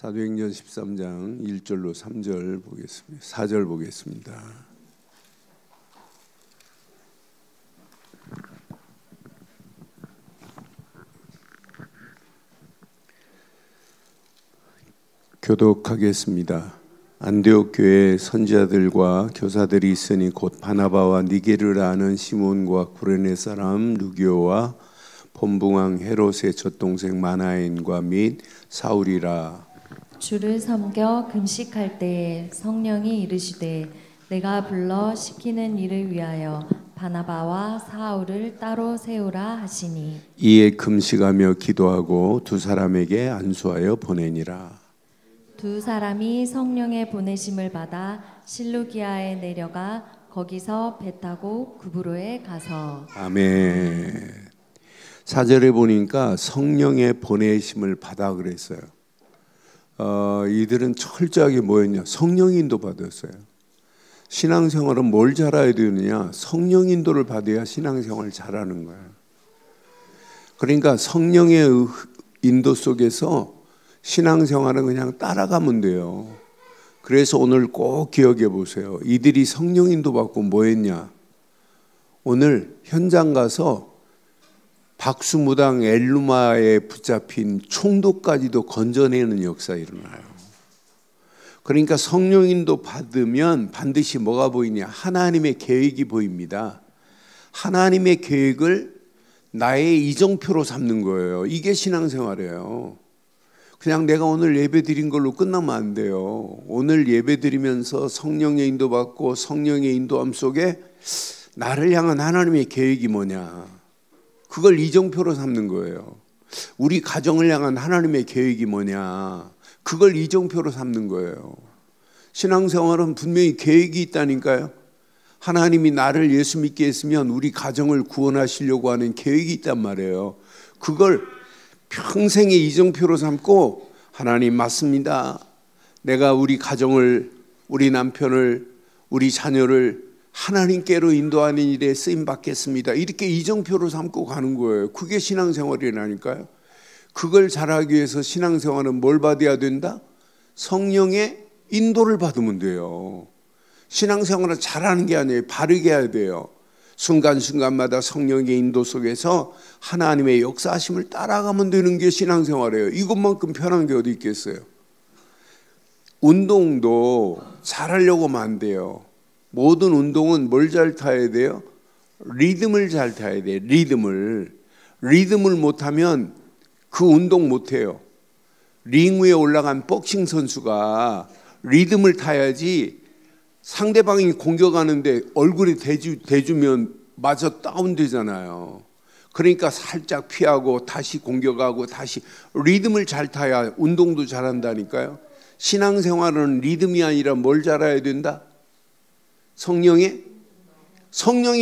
사도행전 13장 1절로 3절 보겠습니다. 4절 보겠습니다. 교독하겠습니다. 안디옥 교회에 선지자들과 교사들이 있으니 곧 바나바와 니게르라 하는 시몬과 구레네 사람 루기오와 본붕왕 헤롯의 젖동생 마나엔과 및 사울이라. 주를 섬겨 금식할 때에 성령이 이르시되 내가 불러 시키는 일을 위하여 바나바와 사울을 따로 세우라 하시니 이에 금식하며 기도하고 두 사람에게 안수하여 보내니라. 두 사람이 성령의 보내심을 받아 실루기아에 내려가 거기서 배 타고 구브로에 가서. 아멘. 4절에 보니까 성령의 보내심을 받아 그랬어요. 이들은 철저하게 뭐였냐? 성령 인도 받았어요. 신앙생활은 뭘 잘해야 되느냐? 성령 인도를 받아야 신앙생활을 잘하는 거예요. 그러니까 성령의 인도 속에서 신앙생활은 그냥 따라가면 돼요. 그래서 오늘 꼭 기억해 보세요. 이들이 성령 인도 받고 뭐 했냐? 오늘 현장 가서 박수무당 엘루마에 붙잡힌 총독까지도 건져내는 역사 일어나요. 그러니까 성령 인도 받으면 반드시 뭐가 보이냐? 하나님의 계획이 보입니다. 하나님의 계획을 나의 이정표로 삼는 거예요. 이게 신앙생활이에요. 그냥 내가 오늘 예배 드린 걸로 끝나면 안 돼요. 오늘 예배 드리면서 성령의 인도받고 성령의 인도함 속에 나를 향한 하나님의 계획이 뭐냐? 그걸 이정표로 삼는 거예요. 우리 가정을 향한 하나님의 계획이 뭐냐? 그걸 이정표로 삼는 거예요. 신앙생활은 분명히 계획이 있다니까요. 하나님이 나를 예수 믿게 했으면 우리 가정을 구원하시려고 하는 계획이 있단 말이에요. 그걸 평생의 이정표로 삼고 하나님 맞습니다. 내가 우리 가정을, 우리 남편을, 우리 자녀를 하나님께로 인도하는 일에 쓰임 받겠습니다. 이렇게 이정표로 삼고 가는 거예요. 그게 신앙생활이라니까요. 그걸 잘하기 위해서 신앙생활은 뭘 받아야 된다? 성령의 인도를 받으면 돼요. 신앙생활은 잘하는 게 아니에요. 바르게 해야 돼요. 순간순간마다 성령의 인도 속에서 하나님의 역사하심을 따라가면 되는 게 신앙생활이에요. 이것만큼 편한 게 어디 있겠어요? 운동도 잘하려고 하면 안 돼요. 모든 운동은 뭘 잘 타야 돼요? 리듬을 잘 타야 돼요. 리듬을 못하면 그 운동 못해요. 링 위에 올라간 복싱 선수가 리듬을 타야지 상대방이 공격하는데 얼굴에 대주면 맞아 다운되잖아요. 그러니까 살짝 피하고 다시 공격하고 다시 리듬을 잘 타야 운동도 잘한다니까요. 신앙생활은 리듬이 아니라 뭘 잘해야 된다? 성령의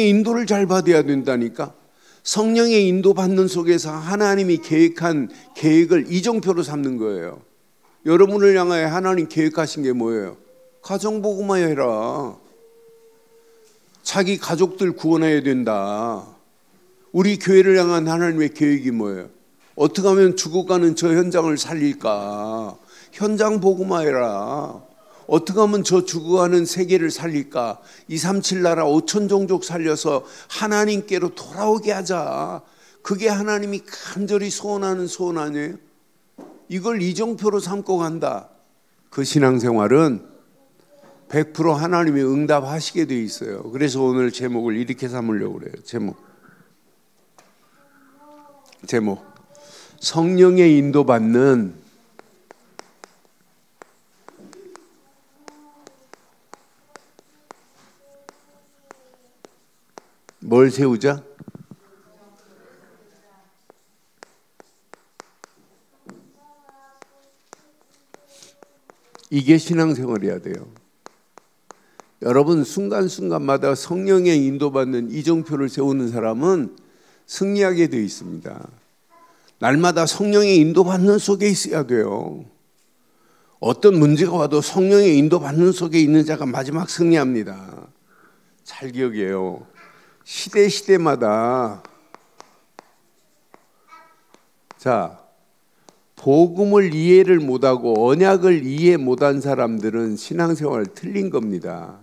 인도를 잘 받아야 된다니까. 성령의 인도 받는 속에서 하나님이 계획한 계획을 이정표로 삼는 거예요. 여러분을 향하여 하나님 계획하신 게 뭐예요? 가정복음화 해라. 자기 가족들 구원해야 된다. 우리 교회를 향한 하나님의 계획이 뭐예요? 어떻게 하면 죽어가는 저 현장을 살릴까? 현장 복음화해라. 어떻게 하면 저 죽어가는 세계를 살릴까? 237 나라 5천 종족 살려서 하나님께로 돌아오게 하자. 그게 하나님이 간절히 소원하는 소원 아니에요? 이걸 이정표로 삼고 간다. 그 신앙생활은 100% 하나님이 응답하시게 돼 있어요. 그래서 오늘 제목을 이렇게 삼으려고 그래요. 제목 성령의 인도받는 뭘 세우자? 이게 신앙생활이어야 돼요. 여러분 순간순간마다 성령의 인도받는 이정표를 세우는 사람은 승리하게 되어 있습니다. 날마다 성령의 인도받는 속에 있어야 돼요. 어떤 문제가 와도 성령의 인도받는 속에 있는 자가 마지막 승리합니다. 잘 기억해요. 시대마다 자 복음을 이해를 못하고 언약을 이해 못한 사람들은 신앙생활 틀린 겁니다.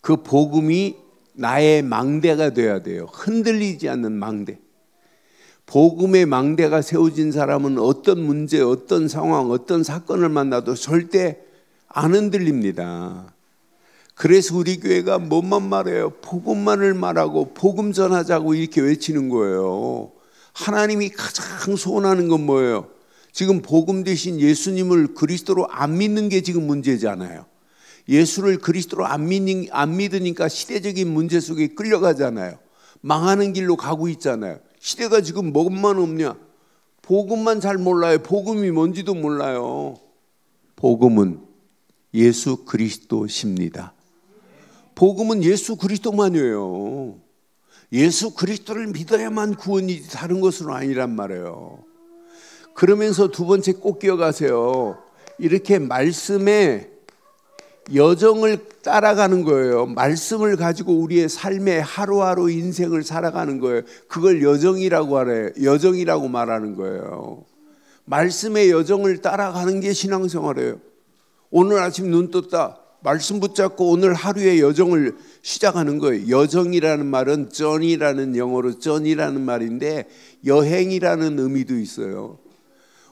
그 복음이 나의 망대가 돼야 돼요. 흔들리지 않는 망대. 복음의 망대가 세워진 사람은 어떤 문제, 어떤 상황, 어떤 사건을 만나도 절대 안 흔들립니다. 그래서 우리 교회가 뭐만 말해요? 복음만을 말하고 복음 전하자고 이렇게 외치는 거예요. 하나님이 가장 소원하는 건 뭐예요? 지금 복음 대신 예수님을 그리스도로 안 믿는 게 지금 문제잖아요. 예수를 그리스도로 안 믿으니까 시대적인 문제 속에 끌려가잖아요. 망하는 길로 가고 있잖아요. 시대가 지금 뭐만 없냐? 복음만 잘 몰라요. 복음이 뭔지도 몰라요. 복음은 예수 그리스도십니다. 복음은 예수 그리스도만이에요. 예수 그리스도를 믿어야만 구원이지 다른 것은 아니란 말이에요. 그러면서 두 번째 꼭 기억하세요. 이렇게 말씀의 여정을 따라가는 거예요. 말씀을 가지고 우리의 삶의 하루하루 인생을 살아가는 거예요. 그걸 여정이라고 하래요. 여정이라고 말하는 거예요. 말씀의 여정을 따라가는 게 신앙생활이에요. 오늘 아침 눈 떴다. 말씀 붙잡고 오늘 하루의 여정을 시작하는 거예요. 여정이라는 말은 journey라는 영어로 journey라는 말인데 여행이라는 의미도 있어요.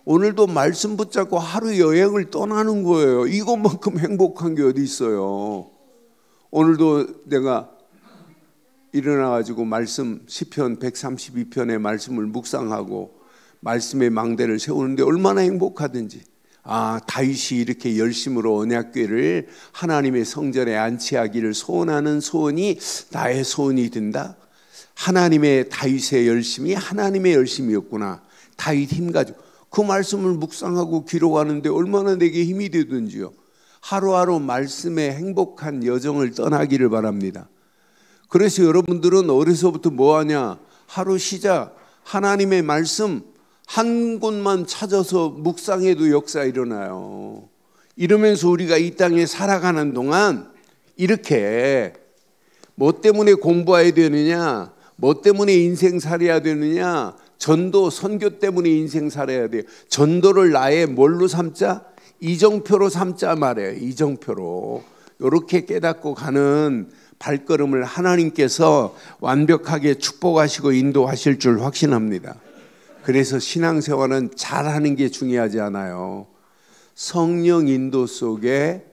오늘도 말씀 붙잡고 하루 여행을 떠나는 거예요. 이것만큼 행복한 게 어디 있어요. 오늘도 내가 일어나가지고 말씀 시편 132편의 말씀을 묵상하고 말씀의 망대를 세우는데 얼마나 행복하든지. 다윗이 이렇게 열심으로 언약궤를 하나님의 성전에 안치하기를 소원하는 소원이 나의 소원이 된다. 하나님의 다윗의 열심이 하나님의 열심이었구나. 다윗 힘 가지고 그 말씀을 묵상하고 기록하는데 얼마나 내게 힘이 되든지요. 하루하루 말씀의 행복한 여정을 떠나기를 바랍니다. 그래서 여러분들은 어려서부터 뭐하냐? 하루 시작 하나님의 말씀 한 곳만 찾아서 묵상해도 역사 일어나요. 이러면서 우리가 이 땅에 살아가는 동안 이렇게 뭐 때문에 공부해야 되느냐, 뭐 때문에 인생 살아야 되느냐, 전도 선교 때문에 인생 살아야 돼요. 전도를 나의 뭘로 삼자? 이정표로 삼자 말이에요. 이정표로. 이렇게 깨닫고 가는 발걸음을 하나님께서 완벽하게 축복하시고 인도하실 줄 확신합니다. 그래서 신앙생활은 잘하는 게 중요하지 않아요. 성령 인도 속에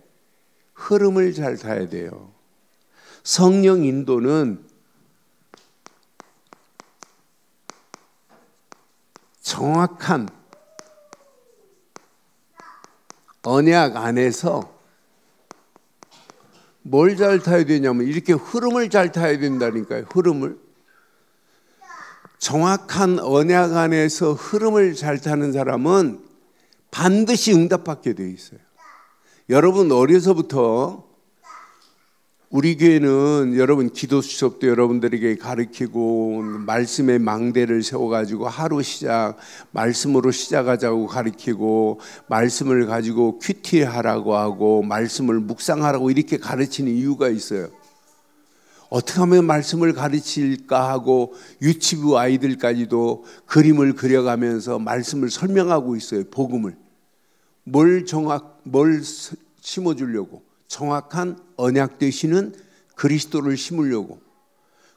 흐름을 잘 타야 돼요. 성령 인도는 정확한 언약 안에서 뭘 잘 타야 되냐면 이렇게 흐름을 잘 타야 된다니까요. 흐름을. 정확한 언약 안에서 흐름을 잘 타는 사람은 반드시 응답받게 돼 있어요. 여러분 어려서부터 우리 교회는 여러분 기도 수업도 여러분들에게 가르치고 말씀의 망대를 세워가지고 하루 시작 말씀으로 시작하자고 가르치고 말씀을 가지고 큐티하라고 하고 말씀을 묵상하라고 이렇게 가르치는 이유가 있어요. 어떻게 하면 말씀을 가르칠까 하고 유치부 아이들까지도 그림을 그려가면서 말씀을 설명하고 있어요. 복음을. 뭘 심어주려고. 정확한 언약 되시는 그리스도를 심으려고.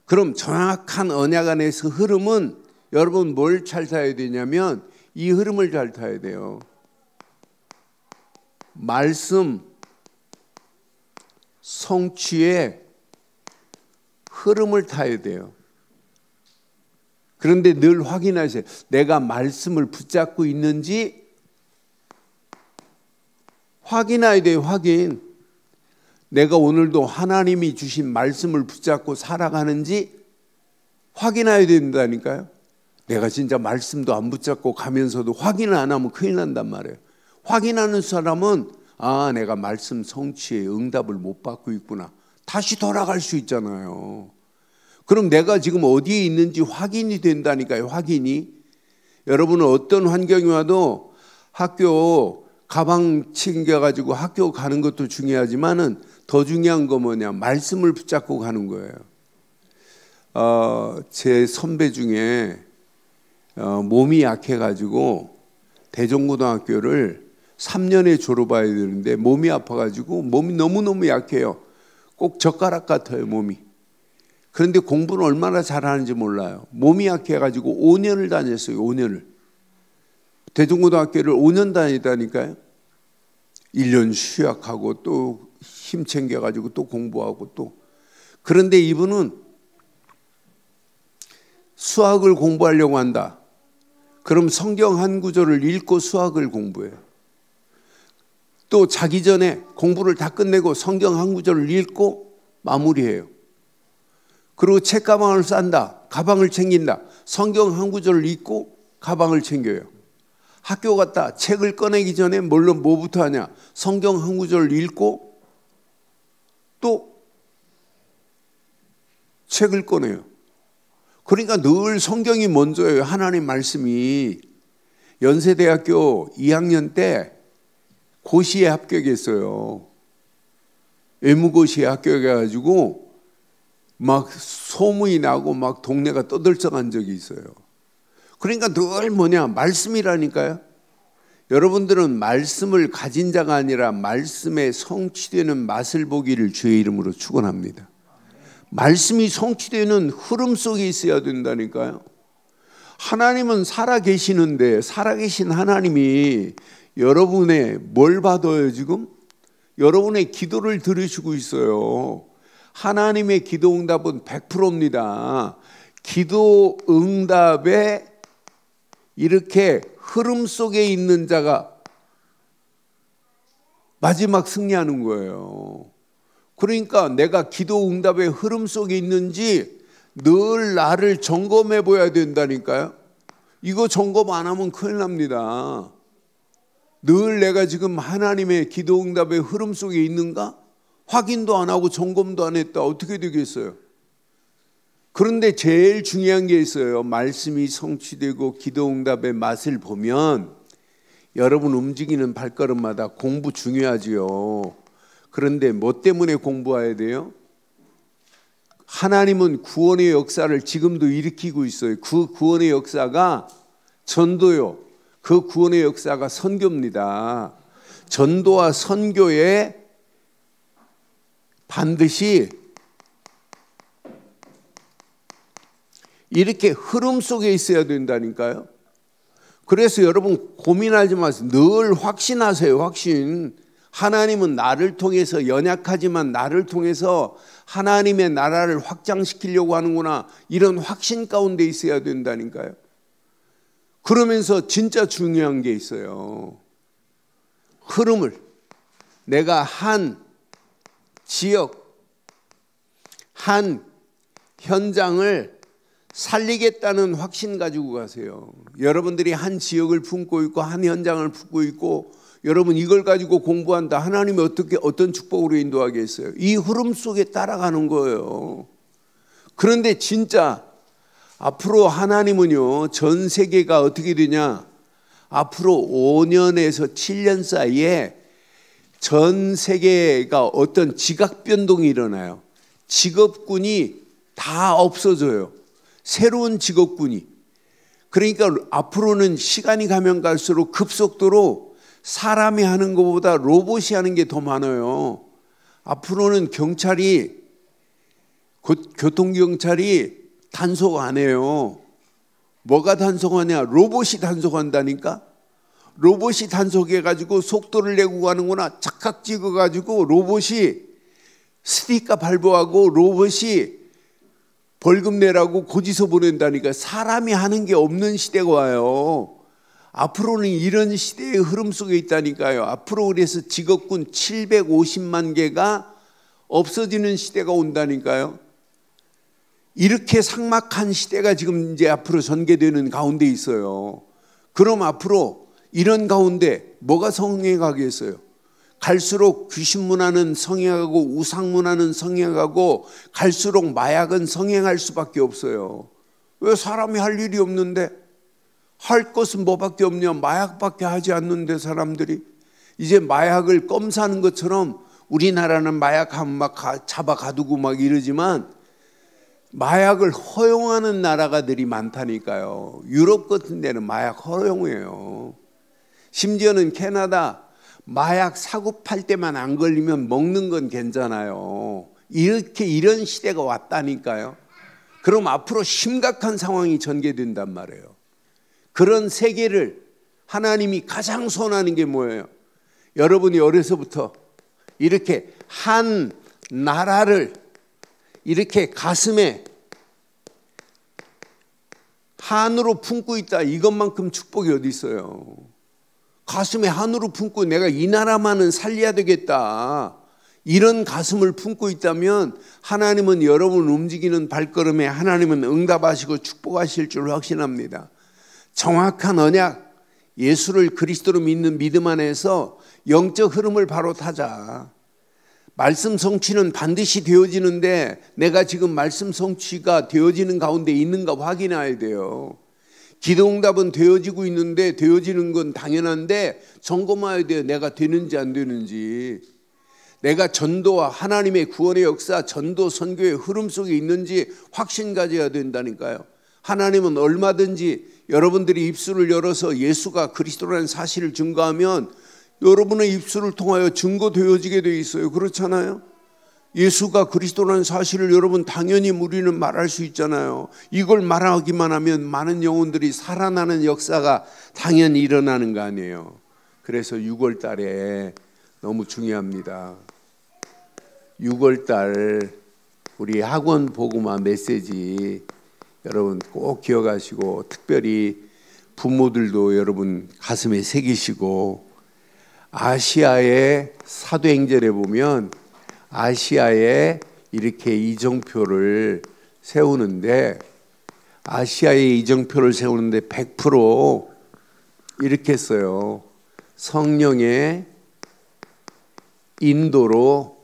그럼 정확한 언약 안에서 흐름은 여러분 뭘 잘 타야 되냐면 이 흐름을 잘 타야 돼요. 말씀 성취의 흐름을 타야 돼요. 그런데 늘 확인하세요. 내가 말씀을 붙잡고 있는지 확인해야 돼요. 확인. 내가 오늘도 하나님이 주신 말씀을 붙잡고 살아가는지 확인해야 된다니까요. 내가 진짜 말씀도 안 붙잡고 가면서도 확인을 안 하면 큰일 난단 말이에요. 확인하는 사람은 내가 말씀 성취의 응답을 못 받고 있구나. 다시 돌아갈 수 있잖아요. 그럼 내가 지금 어디에 있는지 확인이 된다니까요. 확인이. 여러분은 어떤 환경이 와도 학교 가방 챙겨가지고 학교 가는 것도 중요하지만은 더 중요한 거 뭐냐? 말씀을 붙잡고 가는 거예요. 제 선배 중에 몸이 약해가지고 대전고등학교를 3년에 졸업해야 되는데 몸이 아파가지고 몸이 너무너무 약해요. 꼭 젓가락 같아요, 몸이. 그런데 공부는 얼마나 잘하는지 몰라요. 몸이 약해가지고 5년을 다녔어요. 5년을. 대전고등학교를 5년 다니다니까요. 1년 휴학하고 또 힘 챙겨가지고 또 공부하고 또. 그런데 이분은 수학을 공부하려고 한다. 그럼 성경 한 구절을 읽고 수학을 공부해요. 또 자기 전에 공부를 다 끝내고 성경 한 구절을 읽고 마무리해요. 그리고 책가방을 싼다. 가방을 챙긴다. 성경 한 구절을 읽고 가방을 챙겨요. 학교 갔다 책을 꺼내기 전에 물론 뭐부터 하냐? 성경 한 구절을 읽고 또 책을 꺼내요. 그러니까 늘 성경이 먼저예요. 하나님 말씀이. 연세대학교 2학년 때 고시에 합격했어요. 외무고시에 합격해가지고 막 소문이 나고 막 동네가 떠들썩한 적이 있어요. 그러니까 늘 뭐냐? 말씀이라니까요. 여러분들은 말씀을 가진 자가 아니라 말씀에 성취되는 맛을 보기를 주의 이름으로 축원합니다. 말씀이 성취되는 흐름 속에 있어야 된다니까요. 하나님은 살아계시는데 살아계신 하나님이 여러분의 뭘 받아요 지금? 여러분의 기도를 들으시고 있어요. 하나님의 기도 응답은 100%입니다. 기도 응답에 이렇게 흐름 속에 있는 자가 마지막 승리하는 거예요. 그러니까 내가 기도 응답의 흐름 속에 있는지 늘 나를 점검해 보아야 된다니까요. 이거 점검 안 하면 큰일 납니다. 늘 내가 지금 하나님의 기도 응답의 흐름 속에 있는가? 확인도 안 하고 점검도 안 했다. 어떻게 되겠어요? 그런데 제일 중요한 게 있어요. 말씀이 성취되고 기도 응답의 맛을 보면 여러분 움직이는 발걸음마다 공부 중요하지요. 그런데 뭐 때문에 공부해야 돼요? 하나님은 구원의 역사를 지금도 일으키고 있어요. 그 구원의 역사가 전도요. 그 구원의 역사가 선교입니다. 전도와 선교에 반드시 이렇게 흐름 속에 있어야 된다니까요. 그래서 여러분 고민하지 마세요. 늘 확신하세요. 확신. 하나님은 나를 통해서 연약하지만 나를 통해서 하나님의 나라를 확장시키려고 하는구나. 이런 확신 가운데 있어야 된다니까요. 그러면서 진짜 중요한 게 있어요. 흐름을 내가 한 지역, 한 현장을 살리겠다는 확신 가지고 가세요. 여러분들이 한 지역을 품고 있고 한 현장을 품고 있고 여러분 이걸 가지고 공부한다. 하나님이 어떤 축복으로 인도하겠어요? 이 흐름 속에 따라가는 거예요. 그런데 진짜 앞으로 하나님은요, 전 세계가 어떻게 되냐? 앞으로 5년에서 7년 사이에 전 세계가 어떤 지각 변동이 일어나요. 직업군이 다 없어져요. 새로운 직업군이. 그러니까 앞으로는 시간이 가면 갈수록 급속도로 사람이 하는 것보다 로봇이 하는 게 더 많아요. 앞으로는 경찰이, 교통경찰이 단속 안 해요. 뭐가 단속하냐? 로봇이 단속한다니까. 로봇이 단속해가지고 속도를 내고 가는구나. 착각 찍어가지고 로봇이 스티커 발부하고 로봇이 벌금 내라고 고지서 보낸다니까. 사람이 하는 게 없는 시대가 와요. 앞으로는 이런 시대의 흐름 속에 있다니까요. 앞으로 그래서 직업군 750만 개가 없어지는 시대가 온다니까요. 이렇게 삭막한 시대가 지금 이제 앞으로 전개되는 가운데 있어요. 그럼 앞으로 이런 가운데 뭐가 성행하겠어요? 갈수록 귀신 문화는 성행하고 우상 문화는 성행하고 갈수록 마약은 성행할 수밖에 없어요. 왜 사람이 할 일이 없는데? 할 것은 뭐밖에 없냐? 마약밖에 하지 않는데 사람들이 이제 마약을 껌 사는 것처럼 우리나라는 마약하면 막 잡아 가두고 막 이러지만 마약을 허용하는 나라가들이 많다니까요. 유럽 같은 데는 마약 허용이에요. 심지어는 캐나다 마약 사고 팔 때만 안 걸리면 먹는 건 괜찮아요. 이런 시대가 왔다니까요. 그럼 앞으로 심각한 상황이 전개된단 말이에요. 그런 세계를 하나님이 가장 선호하는 게 뭐예요? 여러분이 어려서부터 이렇게 한 나라를 이렇게 가슴에 한으로 품고 있다. 이것만큼 축복이 어디 있어요? 가슴에 한으로 품고 내가 이 나라만은 살려야 되겠다. 이런 가슴을 품고 있다면 하나님은 여러분 움직이는 발걸음에 하나님은 응답하시고 축복하실 줄 확신합니다. 정확한 언약, 예수를 그리스도로 믿는 믿음 안에서 영적 흐름을 바로 타자. 말씀 성취는 반드시 되어지는데 내가 지금 말씀 성취가 되어지는 가운데 있는가 확인해야 돼요. 기도응답은 되어지고 있는데 되어지는 건 당연한데 점검해야 돼요. 내가 되는지 안 되는지. 내가 전도와 하나님의 구원의 역사, 전도 선교의 흐름 속에 있는지 확신 가져야 된다니까요. 하나님은 얼마든지 여러분들이 입술을 열어서 예수가 그리스도라는 사실을 증거하면 여러분의 입술을 통하여 증거되어지게 돼 있어요. 그렇잖아요. 예수가 그리스도라는 사실을 여러분 당연히 우리는 말할 수 있잖아요. 이걸 말하기만 하면 많은 영혼들이 살아나는 역사가 당연히 일어나는 거 아니에요. 그래서 6월 달에 너무 중요합니다. 6월 달 우리 학원 복음화 메시지 여러분 꼭 기억하시고 특별히 부모들도 여러분 가슴에 새기시고 아시아의 사도행전에 보면 아시아에 이렇게 이정표를 세우는데 아시아의 이정표를 세우는데 100% 이렇게 써요. 성령의 인도로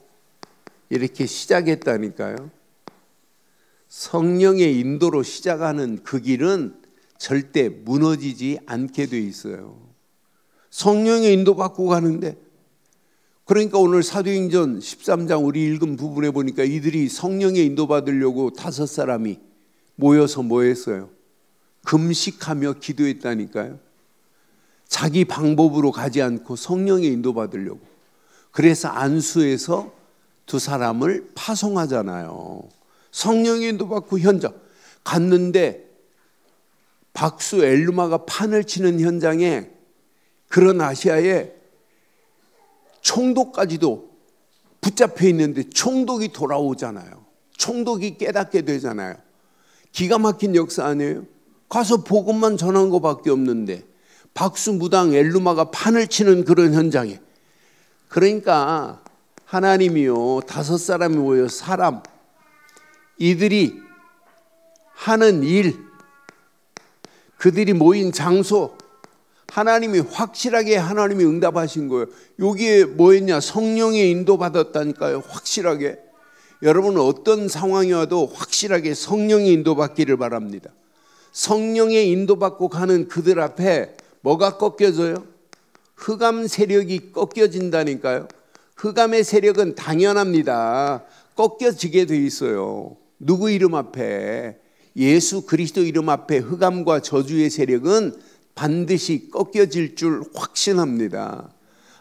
이렇게 시작했다니까요. 성령의 인도로 시작하는 그 길은 절대 무너지지 않게 돼 있어요. 성령의 인도 받고 가는데 그러니까 오늘 사도행전 13장 우리 읽은 부분에 보니까 이들이 성령의 인도 받으려고 5사람이 모여서 뭐 했어요? 금식하며 기도했다니까요. 자기 방법으로 가지 않고 성령의 인도 받으려고. 그래서 안수에서 2사람을 파송하잖아요. 성령의 인도 받고 현장 갔는데 박수 엘루마가 판을 치는 현장에 그런 아시아에 총독까지도 붙잡혀 있는데 총독이 돌아오잖아요. 총독이 깨닫게 되잖아요. 기가 막힌 역사 아니에요? 가서 복음만 전한 것밖에 없는데 박수 무당 엘루마가 판을 치는 그런 현장에. 그러니까 하나님이요 5사람이 모여 사람 이들이 하는 일 그들이 모인 장소 하나님이 확실하게 하나님이 응답하신 거예요. 여기에 뭐였냐? 성령의 인도 받았다니까요. 확실하게. 여러분은 어떤 상황이 와도 확실하게 성령의 인도 받기를 바랍니다. 성령의 인도 받고 가는 그들 앞에 뭐가 꺾여져요? 흑암 세력이 꺾여진다니까요. 흑암의 세력은 당연합니다. 꺾여지게 돼 있어요. 누구 이름 앞에? 예수 그리스도 이름 앞에 흑암과 저주의 세력은 반드시 꺾여질 줄 확신합니다.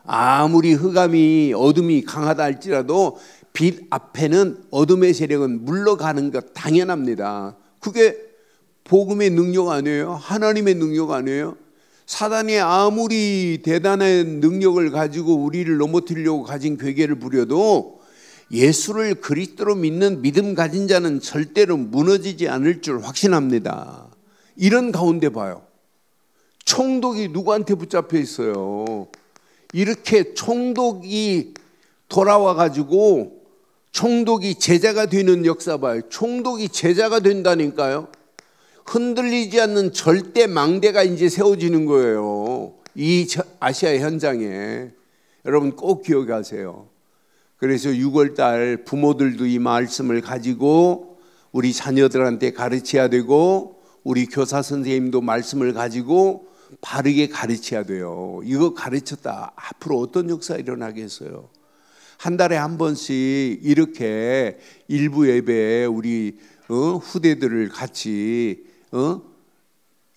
아무리 흑암이 어둠이 강하다 할지라도 빛 앞에는 어둠의 세력은 물러가는 것 당연합니다. 그게 복음의 능력 아니에요? 하나님의 능력 아니에요? 사단이 아무리 대단한 능력을 가지고 우리를 넘어뜨리려고 가진 괴계를 부려도 예수를 그리스도로 믿는 믿음 가진 자는 절대로 무너지지 않을 줄 확신합니다. 이런 가운데 봐요. 총독이 누구한테 붙잡혀 있어요? 이렇게 총독이 돌아와 가지고 총독이 제자가 되는 역사 봐요. 총독이 제자가 된다니까요. 흔들리지 않는 절대 망대가 이제 세워지는 거예요. 이 아시아 현장에. 여러분 꼭 기억하세요. 그래서 6월 달 부모들도 이 말씀을 가지고 우리 자녀들한테 가르쳐야 되고 우리 교사 선생님도 말씀을 가지고 바르게 가르쳐야 돼요. 이거 가르쳤다 앞으로 어떤 역사 일어나겠어요? 한 달에 한 번씩 이렇게 일부 예배에 우리 후대들을 같이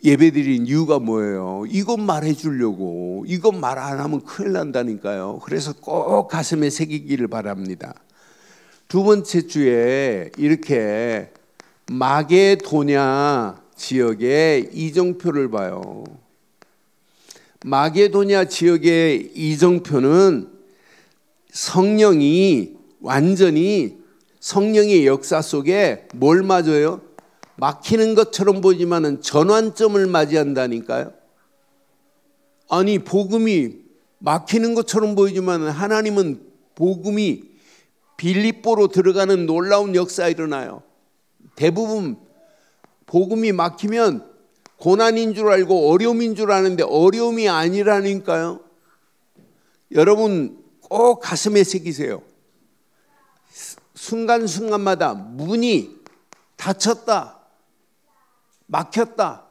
예배드린 이유가 뭐예요? 이것 말해 주려고. 이것 말 안 하면 큰일 난다니까요. 그래서 꼭 가슴에 새기기를 바랍니다. 두 번째 주에 이렇게 마게도냐 지역의 이정표를 봐요. 마게도냐 지역의 이정표는 성령이 완전히 성령의 역사 속에 뭘 맞아요? 막히는 것처럼 보이지만은 전환점을 맞이한다니까요. 아니 복음이 막히는 것처럼 보이지만은 하나님은 복음이 빌립보로 들어가는 놀라운 역사가 일어나요. 대부분 복음이 막히면 고난인 줄 알고 어려움인 줄 아는데 어려움이 아니라니까요. 여러분 꼭 가슴에 새기세요. 순간순간마다 문이 닫혔다, 막혔다.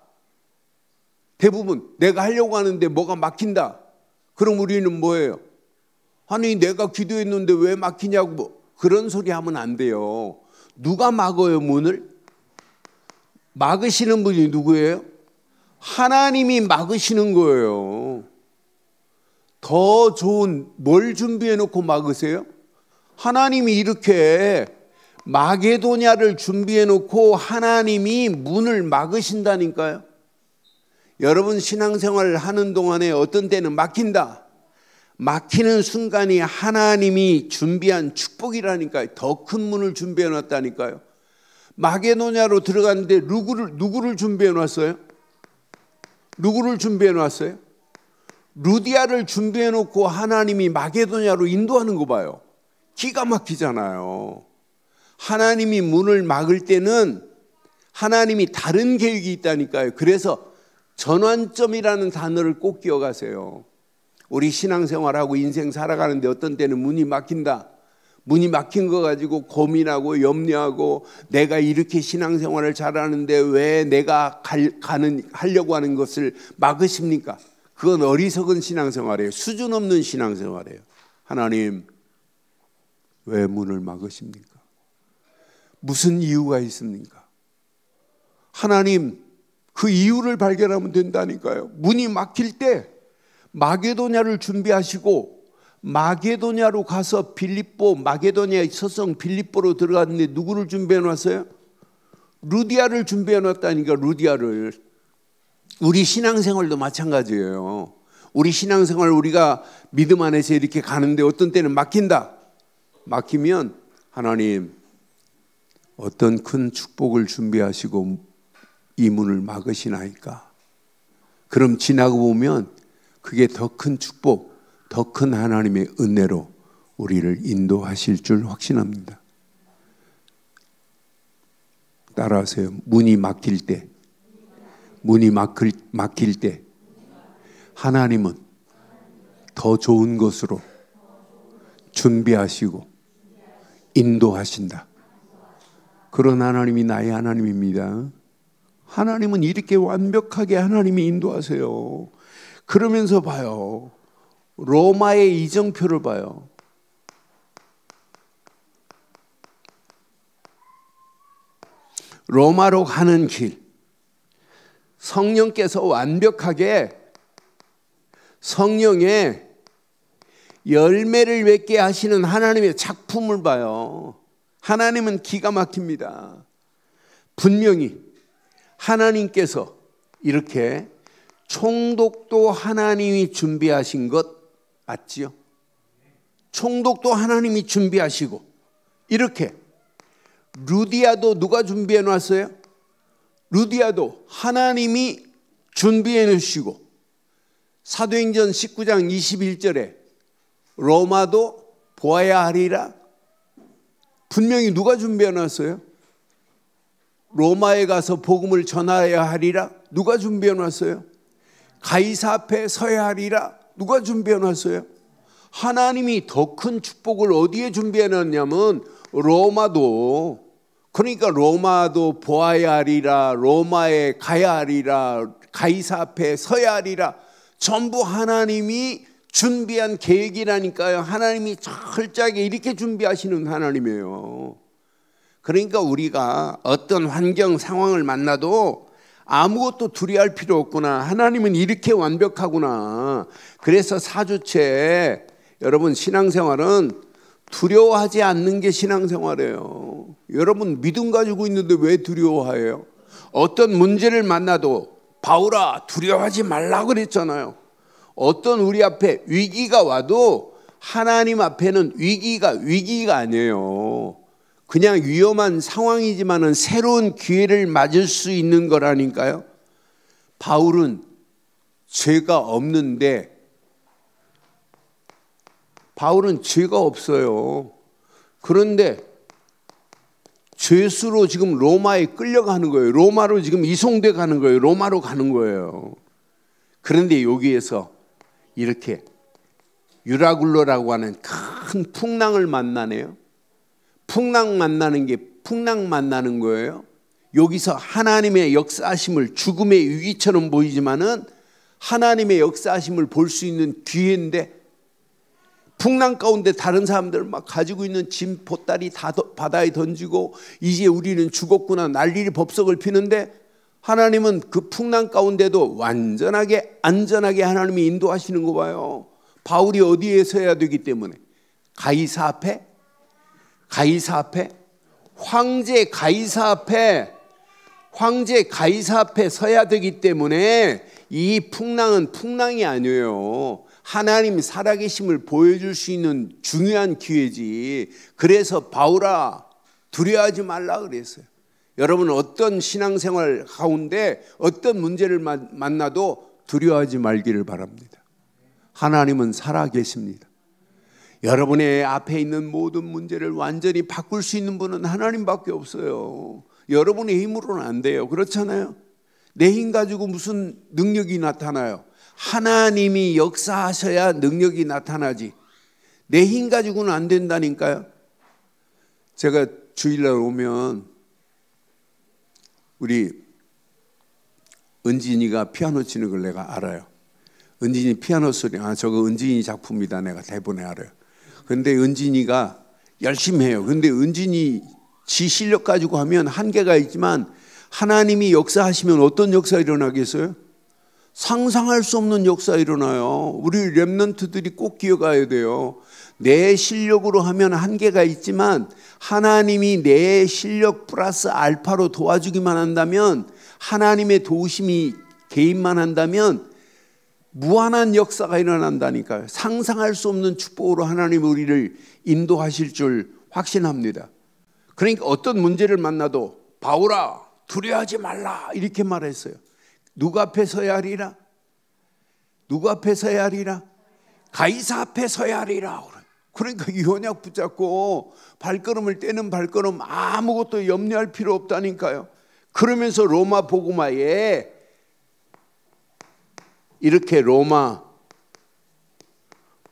대부분 내가 하려고 하는데 뭐가 막힌다. 그럼 우리는 뭐예요? 아니 내가 기도했는데 왜 막히냐고 그런 소리 하면 안 돼요. 누가 막아요 문을? 막으시는 분이 누구예요? 하나님이 막으시는 거예요. 더 좋은 뭘 준비해 놓고 막으세요? 하나님이 이렇게 마게도냐를 준비해 놓고 하나님이 문을 막으신다니까요. 여러분 신앙생활을 하는 동안에 어떤 때는 막힌다. 막히는 순간이 하나님이 준비한 축복이라니까요. 더 큰 문을 준비해 놨다니까요. 마게도냐로 들어갔는데 누구를 준비해 놨어요? 누구를 준비해 놨어요? 루디아를 준비해 놓고 하나님이 마게도냐로 인도하는 거 봐요. 기가 막히잖아요. 하나님이 문을 막을 때는 하나님이 다른 계획이 있다니까요. 그래서 전환점이라는 단어를 꼭 기억하세요. 우리 신앙생활하고 인생 살아가는데 어떤 때는 문이 막힌다. 문이 막힌 거 가지고 고민하고 염려하고 내가 이렇게 신앙생활을 잘하는데 왜 내가 하려고 하는 것을 막으십니까? 그건 어리석은 신앙생활이에요. 수준 없는 신앙생활이에요. 하나님 왜 문을 막으십니까? 무슨 이유가 있습니까? 하나님 그 이유를 발견하면 된다니까요. 문이 막힐 때 마게도냐를 준비하시고 마게도냐로 가서 빌립보 마게도냐의 서성 빌립보로 들어갔는데 누구를 준비해 놨어요? 루디아를 준비해 놨다니까. 루디아를. 우리 신앙생활도 마찬가지예요. 우리 신앙생활 우리가 믿음 안에서 이렇게 가는데 어떤 때는 막힌다. 막히면 하나님 어떤 큰 축복을 준비하시고 이 문을 막으시나이까. 그럼 지나고 보면 그게 더 큰 축복, 더 큰 하나님의 은혜로 우리를 인도하실 줄 확신합니다. 따라하세요. 문이 막힐 때 하나님은 더 좋은 것으로 준비하시고 인도하신다. 그런 하나님이 나의 하나님입니다. 하나님은 이렇게 완벽하게 하나님이 인도하세요. 그러면서 봐요. 로마의 이정표를 봐요. 로마로 가는 길. 성령께서 완벽하게 성령의 열매를 맺게 하시는 하나님의 작품을 봐요. 하나님은 기가 막힙니다. 분명히 하나님께서 이렇게 총독도 하나님이 준비하신 것 맞지요? 총독도 하나님이 준비하시고 이렇게 루디아도 누가 준비해 놨어요? 루디아도 하나님이 준비해 놓으시고 사도행전 19장 21절에 로마도 보아야 하리라. 분명히 누가 준비해 놨어요? 로마에 가서 복음을 전하여야 하리라. 누가 준비해 놨어요? 가이사 앞에 서야 하리라. 누가 준비해 놨어요? 하나님이 더 큰 축복을 어디에 준비해 놨냐면 로마도. 그러니까 로마도 보아야 하리라. 로마에 가야 하리라. 가이사 앞에 서야 하리라. 전부 하나님이 준비한 계획이라니까요. 하나님이 철저하게 이렇게 준비하시는 하나님이에요. 그러니까 우리가 어떤 환경 상황을 만나도 아무것도 두려워할 필요 없구나. 하나님은 이렇게 완벽하구나. 그래서 사주체 여러분 신앙생활은 두려워하지 않는 게 신앙생활이에요. 여러분 믿음 가지고 있는데 왜 두려워해요? 어떤 문제를 만나도 바울아 두려워하지 말라 그랬잖아요. 어떤 우리 앞에 위기가 와도 하나님 앞에는 위기가 아니에요. 그냥 위험한 상황이지만은 새로운 기회를 맞을 수 있는 거라니까요. 바울은 죄가 없는데 바울은 죄가 없어요. 그런데 죄수로 지금 로마에 끌려가는 거예요. 로마로 지금 이송돼 가는 거예요. 로마로 가는 거예요. 그런데 여기에서 이렇게 유라굴로라고 하는 큰 풍랑을 만나네요. 풍랑 만나는 거예요. 여기서 하나님의 역사하심을 죽음의 위기처럼 보이지만은 하나님의 역사하심을 볼 수 있는 기회인데 풍랑 가운데 다른 사람들 막 가지고 있는 짐 보따리 다 바다에 던지고 이제 우리는 죽었구나 난리 법석을 피는데 하나님은 그 풍랑 가운데도 완전하게 안전하게 하나님이 인도하시는 거 봐요. 바울이 어디에 서야 되기 때문에 가이사 앞에 황제 가이사 앞에 서야 되기 때문에 이 풍랑은 풍랑이 아니에요. 하나님 살아계심을 보여줄 수 있는 중요한 기회지. 그래서 바울아 두려워하지 말라 그랬어요. 여러분 어떤 신앙생활 가운데 어떤 문제를 만나도 두려워하지 말기를 바랍니다. 하나님은 살아계십니다. 여러분의 앞에 있는 모든 문제를 완전히 바꿀 수 있는 분은 하나님밖에 없어요. 여러분의 힘으로는 안 돼요. 그렇잖아요. 내 힘 가지고 무슨 능력이 나타나요? 하나님이 역사하셔야 능력이 나타나지 내 힘 가지고는 안 된다니까요. 제가 주일날 오면 우리 은진이가 피아노 치는 걸 내가 알아요. 은진이 피아노 소리, 저거 은진이 작품이다 내가 대본에 알아요. 근데 은진이가 열심히 해요. 근데 은진이 지 실력 가지고 하면 한계가 있지만 하나님이 역사하시면 어떤 역사 일어나겠어요? 상상할 수 없는 역사 일어나요. 우리 렘넌트들이 꼭 기억해야 돼요. 내 실력으로 하면 한계가 있지만 하나님이 내 실력 플러스 알파로 도와주기만 한다면 하나님의 도우심이 개입만 한다면 무한한 역사가 일어난다니까요. 상상할 수 없는 축복으로 하나님 우리를 인도하실 줄 확신합니다. 그러니까 어떤 문제를 만나도 바울아 두려워하지 말라 이렇게 말했어요. 누가 앞에 서야 하리라? 누가 앞에 서야 하리라? 가이사 앞에 서야 하리라. 그러니까 이 언약 붙잡고 발걸음을 떼는 발걸음 아무것도 염려할 필요 없다니까요. 그러면서 로마 복음화에 이렇게 로마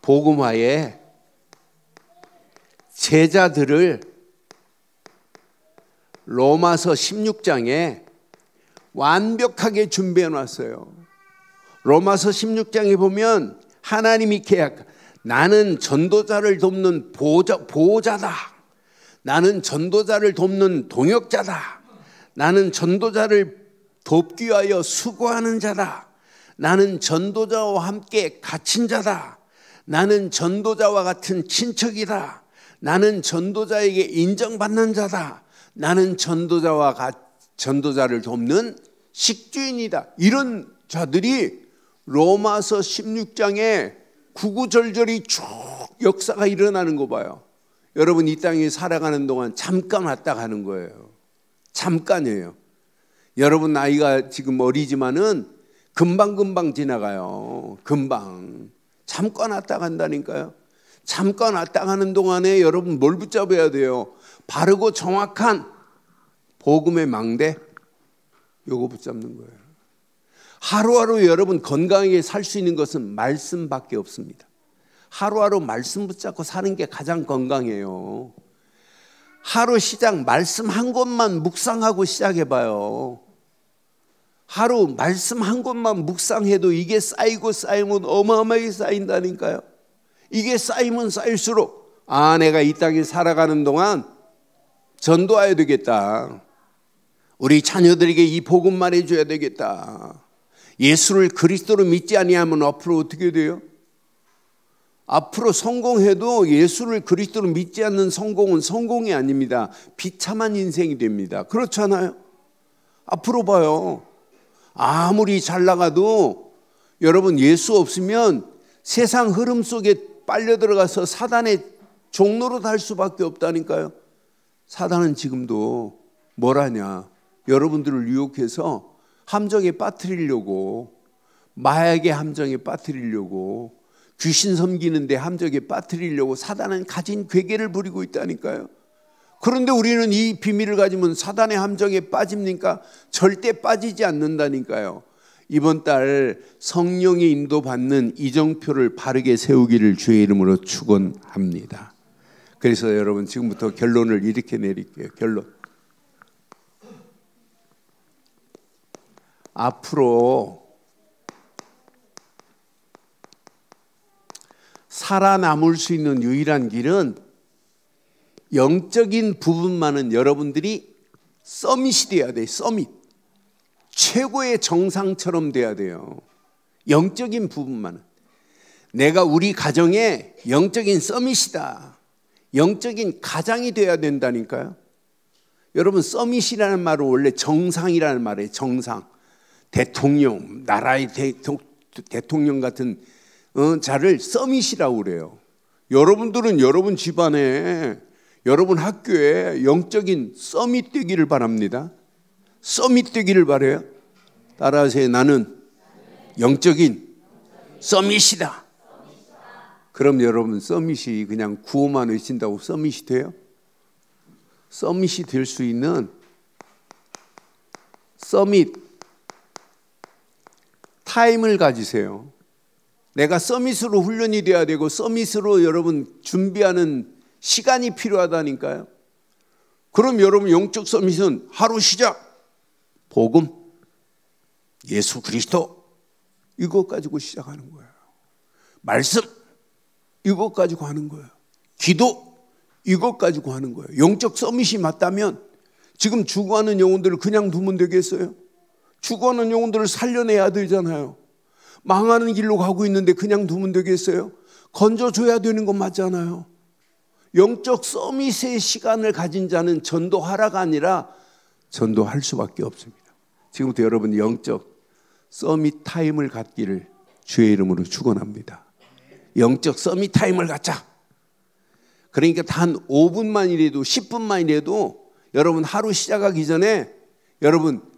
복음화에 제자들을 로마서 16장에 완벽하게 준비해 놨어요. 로마서 16장에 보면 하나님이 나는 전도자를 돕는 보호자다. 나는 전도자를 돕는 동역자다. 나는 전도자를 돕기 위하여 수고하는 자다. 나는 전도자와 함께 갇힌 자다. 나는 전도자와 같은 친척이다. 나는 전도자에게 인정받는 자다. 나는 전도자를 돕는 식주인이다. 이런 자들이 로마서 16장에 구구절절히 쭉 역사가 일어나는 거 봐요. 여러분 이 땅에 살아가는 동안 잠깐 왔다 가는 거예요. 잠깐이에요. 여러분 나이가 지금 어리지만은 금방 지나가요. 금방. 잠깐 왔다 간다니까요. 잠깐 왔다 가는 동안에 여러분 뭘 붙잡아야 돼요? 바르고 정확한 복음의 망대 요거 붙잡는 거예요. 하루하루 여러분 건강하게 살 수 있는 것은 말씀밖에 없습니다. 하루하루 말씀 붙잡고 사는 게 가장 건강해요. 하루 시작 말씀 한 곳만 묵상하고 시작해봐요. 하루 말씀 한 곳만 묵상해도 이게 쌓이면 어마어마하게 쌓인다니까요. 이게 쌓이면 쌓일수록 내가 이 땅에 살아가는 동안 전도해야 되겠다. 우리 자녀들에게 이 복음 말해줘야 되겠다. 예수를 그리스도로 믿지 아니하면 앞으로 어떻게 돼요? 앞으로 성공해도 예수를 그리스도로 믿지 않는 성공은 성공이 아닙니다. 비참한 인생이 됩니다. 그렇잖아요. 앞으로 봐요. 아무리 잘 나가도 여러분 예수 없으면 세상 흐름 속에 빨려 들어가서 사단의 종로로 달 수밖에 없다니까요. 사단은 지금도 뭘 하냐? 여러분들을 유혹해서 함정에 빠뜨리려고, 마약의 함정에 빠뜨리려고, 귀신 섬기는데 함정에 빠뜨리려고 사단은 가진 괴계를 부리고 있다니까요. 그런데 우리는 이 비밀을 가지면 사단의 함정에 빠집니까? 절대 빠지지 않는다니까요. 이번 달 성령의 인도받는 이정표를 바르게 세우기를 주의 이름으로 축원합니다. 그래서 여러분 지금부터 결론을 이렇게 내릴게요. 결론. 앞으로 살아남을 수 있는 유일한 길은 영적인 부분만은 여러분들이 서밋이 돼야 돼요. 서밋. 최고의 정상처럼 돼야 돼요. 영적인 부분만은. 내가 우리 가정의 영적인 서밋이다. 영적인 가장이 돼야 된다니까요. 여러분 서밋이라는 말은 원래 정상이라는 말이에요. 정상. 대통령, 나라의 대통령 같은 자를 서밋이라고 그래요. 여러분들은 여러분 집안에, 여러분 학교에 영적인 서밋 되기를 바랍니다. 서밋 되기를 바라요. 따라하세요. 나는 영적인 서밋이다. 그럼 여러분 서밋이 그냥 구호만 외친다고 서밋이 돼요? 서밋이 될 수 있는 서밋 타임을 가지세요. 내가 서밋으로 훈련이 돼야 되고 서밋으로 여러분 준비하는 시간이 필요하다니까요. 그럼 여러분 영적 서밋은 하루 시작. 복음, 예수 그리스도 이것 가지고 시작하는 거예요. 말씀 이것 가지고 하는 거예요. 기도 이것 가지고 하는 거예요. 영적 서밋이 맞다면 지금 죽어가는 영혼들을 그냥 두면 되겠어요? 죽어가는 영혼들을 살려내야 되잖아요. 망하는 길로 가고 있는데 그냥 두면 되겠어요? 건져줘야 되는 건 맞잖아요. 영적 서밋의 시간을 가진 자는 전도하라가 아니라 전도할 수밖에 없습니다. 지금부터 여러분 영적 서밋 타임을 갖기를 주의 이름으로 축원합니다. 영적 서밋 타임을 갖자. 그러니까 단 5분만이라도 10분만이라도 여러분 하루 시작하기 전에 여러분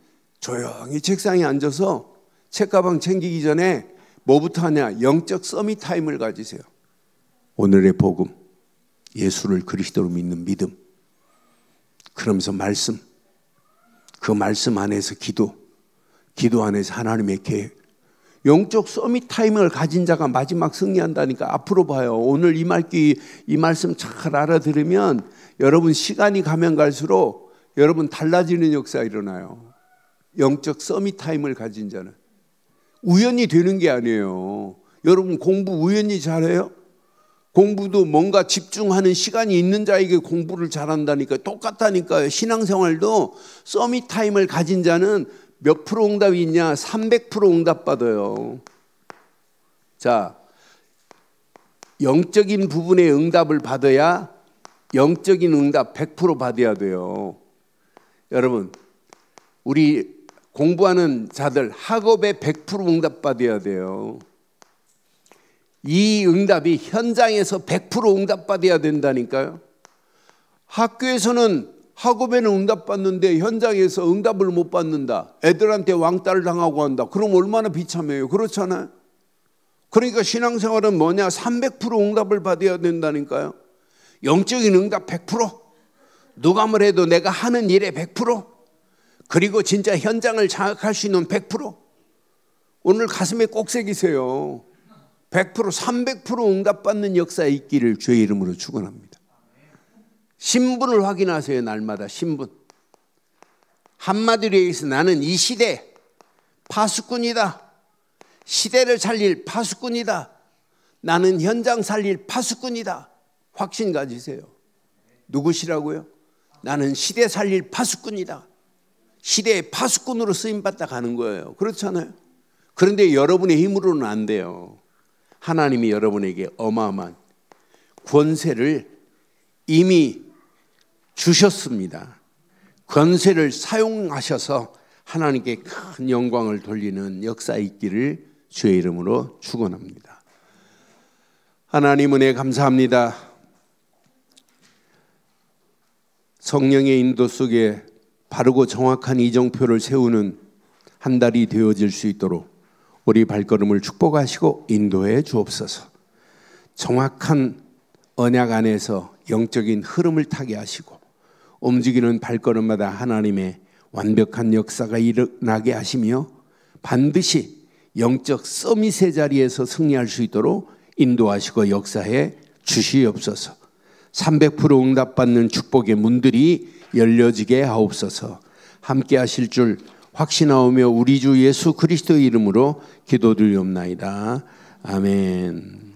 조용히 책상에 앉아서 책가방 챙기기 전에 뭐부터 하냐? 영적 서밋 타임을 가지세요. 오늘의 복음, 예수를 그리스도로 믿는 믿음, 그러면서 말씀, 그 말씀 안에서 기도 안에서 하나님의 계획, 영적 서밋 타임을 가진 자가 마지막 승리한다니까. 앞으로 봐요. 오늘 이 말씀 잘 알아들으면 여러분 시간이 가면 갈수록 여러분 달라지는 역사가 일어나요. 영적 서밋 타임을 가진 자는 우연히 되는 게 아니에요. 여러분 공부 우연히 잘해요? 공부도 뭔가 집중하는 시간이 있는 자에게 공부를 잘한다니까. 똑같다니까요. 신앙생활도 서밋 타임을 가진 자는 몇 프로 응답이 있냐? 300% 응답 받아요. 자, 영적인 부분의 응답을 받아야 영적인 응답 100% 받아야 돼요. 여러분, 우리 공부하는 자들 학업에 100% 응답 받아야 돼요. 이 응답이 현장에서 100% 응답 받아야 된다니까요. 학교에서는 학업에는 응답 받는데 현장에서 응답을 못 받는다. 애들한테 왕따를 당하고 한다. 그럼 얼마나 비참해요. 그렇잖아요. 그러니까 신앙생활은 뭐냐? 300% 응답을 받아야 된다니까요. 영적인 응답 100%. 누가 뭐래도 내가 하는 일에 100%. 그리고 진짜 현장을 장악할 수 있는 100%. 오늘 가슴에 꼭 새기세요. 100%, 300% 응답받는 역사에 있기를 주의 이름으로 축원합니다. 신분을 확인하세요. 날마다 신분. 한마디로 얘기해서 나는 이 시대 파수꾼이다. 시대를 살릴 파수꾼이다. 나는 현장 살릴 파수꾼이다. 확신 가지세요. 누구시라고요? 나는 시대 살릴 파수꾼이다. 시대의 파수꾼으로 쓰임받다 가는 거예요. 그렇잖아요. 그런데 여러분의 힘으로는 안 돼요. 하나님이 여러분에게 어마어마한 권세를 이미 주셨습니다. 권세를 사용하셔서 하나님께 큰 영광을 돌리는 역사 있기를 주의 이름으로 축원합니다. 하나님 은혜 감사합니다. 성령의 인도 속에 바르고 정확한 이정표를 세우는 한 달이 되어질 수 있도록 우리 발걸음을 축복하시고 인도해 주옵소서. 정확한 언약 안에서 영적인 흐름을 타게 하시고 움직이는 발걸음마다 하나님의 완벽한 역사가 일어나게 하시며 반드시 영적 서밋의 자리에서 승리할 수 있도록 인도하시고 역사해 주시옵소서. 300% 응답받는 축복의 문들이 열려지게 하옵소서. 함께 하실 줄 확신하오며 우리 주 예수 그리스도의 이름으로 기도드리옵나이다. 아멘.